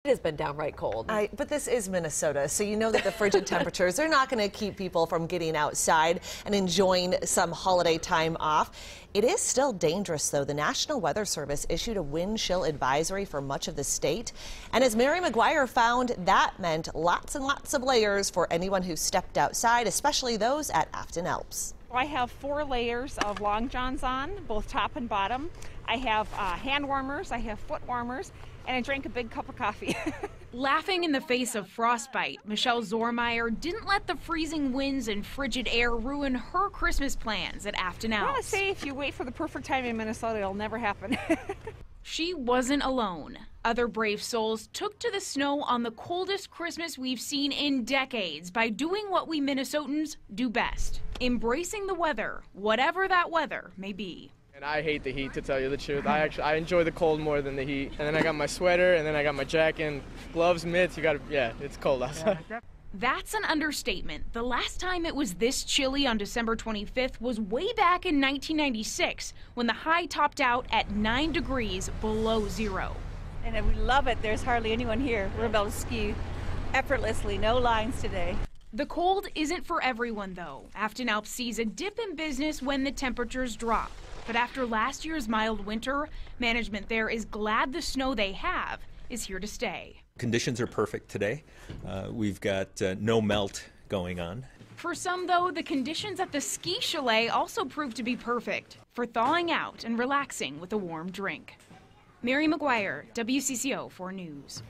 It has been downright cold. But this is Minnesota, so you know that the frigid temperatures are not going to keep people from getting outside and enjoying some holiday time off. It is still dangerous, though. The National Weather Service issued a wind chill advisory for much of the state. And as Mary McGuire found, that meant lots and lots of layers for anyone who stepped outside, especially those at Afton Alps. I have 4 layers of long johns on, both top and bottom. I have hand warmers, I have foot warmers, and I drank a big cup of coffee. Laughing in the face of frostbite, Michelle Zormeyer didn't let the freezing winds and frigid air ruin her Christmas plans at Afton Alps. I want to say if you wait for the perfect time in Minnesota, it'll never happen. She wasn't alone. Other brave souls took to the snow on the coldest Christmas we've seen in decades by doing what we Minnesotans do best, embracing the weather, whatever that weather may be. And I hate the heat, to tell you the truth. I enjoy the cold more than the heat. And then I got my sweater, and then I got my jacket, and gloves, mitts. Yeah, it's cold outside. That's an understatement. The last time it was this chilly on December 25th was way back in 1996, when the high topped out at 9 degrees below zero. And we love it. There's hardly anyone here. We're able to ski effortlessly, no lines today. The cold isn't for everyone, though. Afton Alps sees a dip in business when the temperatures drop. But after last year's mild winter, management there is glad the snow they have is here to stay. Conditions are perfect today. We've got no melt going on. For some, though, the conditions at the ski chalet also proved to be perfect for thawing out and relaxing with a warm drink. Mary McGuire, WCCO 4 News.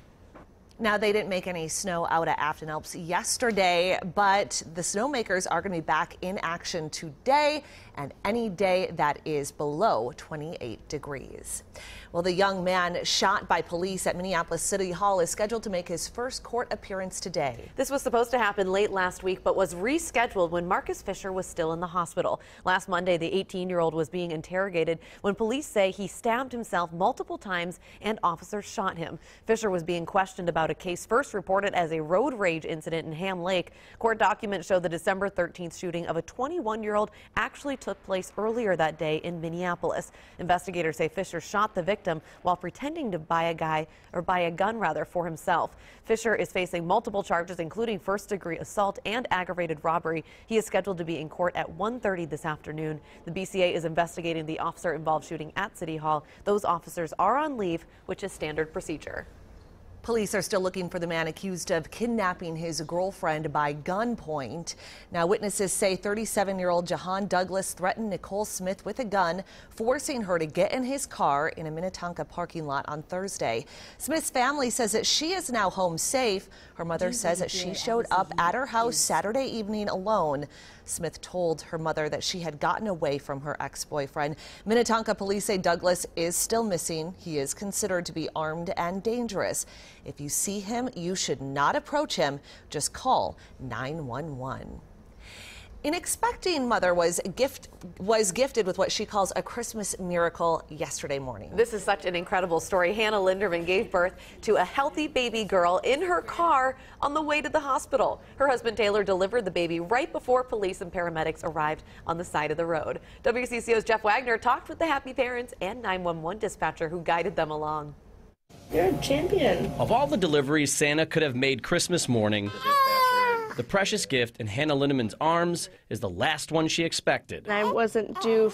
Now, they didn't make any snow out at Afton Alps yesterday, but the snowmakers are going to be back in action today and any day that is below 28 degrees. Well, the young man shot by police at Minneapolis City Hall is scheduled to make his first court appearance today. This was supposed to happen late last week, but was rescheduled when Marcus Fisher was still in the hospital. Last Monday, the 18-year-old was being interrogated when police say he stabbed himself multiple times and officers shot him. Fisher was being questioned about a case first reported as a road rage incident in Ham Lake. Court documents show the December 13th shooting of a 21-year-old actually took place earlier that day in Minneapolis. Investigators say Fisher shot the victim while pretending to buy a gun for himself. Fisher is facing multiple charges, including first-degree assault and aggravated robbery. He is scheduled to be in court at 1:30 this afternoon. The BCA is investigating the officer-involved shooting at City Hall. Those officers are on leave, which is standard procedure. Police are still looking for the man accused of kidnapping his girlfriend by gunpoint. Now, witnesses say 37-year-old Jahan Douglas threatened Nicole Smith with a gun, forcing her to get in his car in a Minnetonka parking lot on Thursday. Smith's family says that she is now home safe. Her mother says that she showed up at her house Saturday evening alone. Smith told her mother that she had gotten away from her ex-boyfriend. Minnetonka police say Douglas is still missing. He is considered to be armed and dangerous. If you see him, you should not approach him. Just call 911. An expecting mother was gifted with what she calls a Christmas miracle yesterday morning. This is such an incredible story. Hannah Linderman gave birth to a healthy baby girl in her car on the way to the hospital. Her husband Taylor delivered the baby right before police and paramedics arrived on the side of the road. WCCO's Jeff Wagner talked with the happy parents and 911 dispatcher who guided them along. You're a champion. Of all the deliveries Santa could have made Christmas morning, the precious gift in Hannah Lindeman's arms is the last one she expected. I wasn't due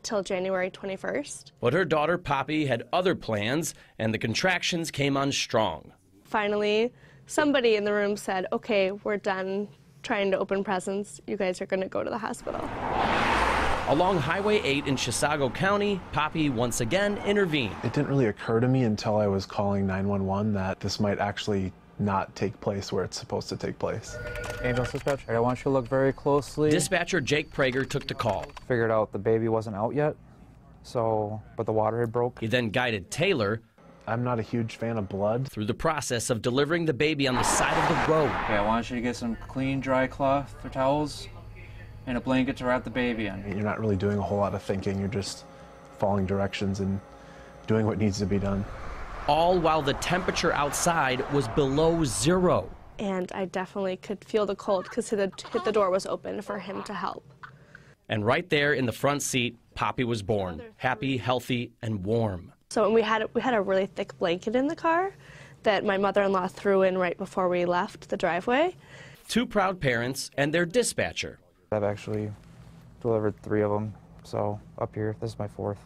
till January 21st. But her daughter Poppy had other plans, and the contractions came on strong. Finally, somebody in the room said, okay, we're done trying to open presents. You guys are going to go to the hospital. Along Highway 8 in Chisago County, Poppy once again intervened. It didn't really occur to me until I was calling 911 that this might actually not take place where it's supposed to take place. Angels dispatch, I want you to look very closely. Dispatcher Jake Prager took the call. Figured out the baby wasn't out yet, but the water had broke. He then guided Taylor. I'm not a huge fan of blood. Through the process of delivering the baby on the side of the road. Okay, I want you to get some clean, dry cloth or towels and a blanket to wrap the baby in. You're not really doing a whole lot of thinking. You're just following directions and doing what needs to be done. All while the temperature outside was below zero. And I definitely could feel the cold because the door was open for him to help. And right there in the front seat, Poppy was born, happy, healthy, and warm. So we had a really thick blanket in the car that my mother-in-law threw in right before we left the driveway. 2 proud parents and their dispatcher. I've actually delivered 3 of them, so up here, this is my 4th.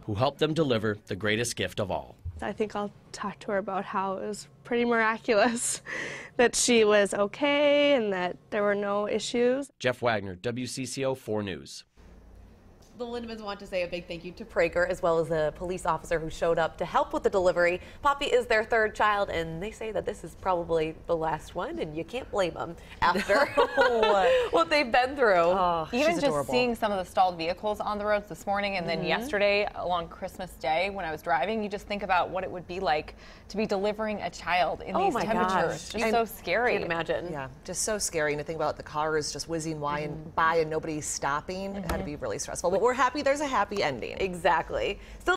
Who helped them deliver the greatest gift of all. I think I'll talk to her about how it was pretty miraculous that she was okay and that there were no issues. Jeff Wagner, WCCO 4 News. The Lindemans want to say a big thank you to Prager, as well as the police officer who showed up to help with the delivery. Poppy is their 3rd child, and they say that this is probably the last one, and you can't blame them after what they've been through. Oh, Even just seeing some of the stalled vehicles on the roads this morning and then yesterday along Christmas Day when I was driving, you just think about what it would be like to be delivering a child in these temperatures. Just so scary. Can't imagine. Yeah, just so scary. And to think about the cars just whizzing by and nobody's stopping. It had to be really stressful. But we're happy there's a happy ending. Exactly. Still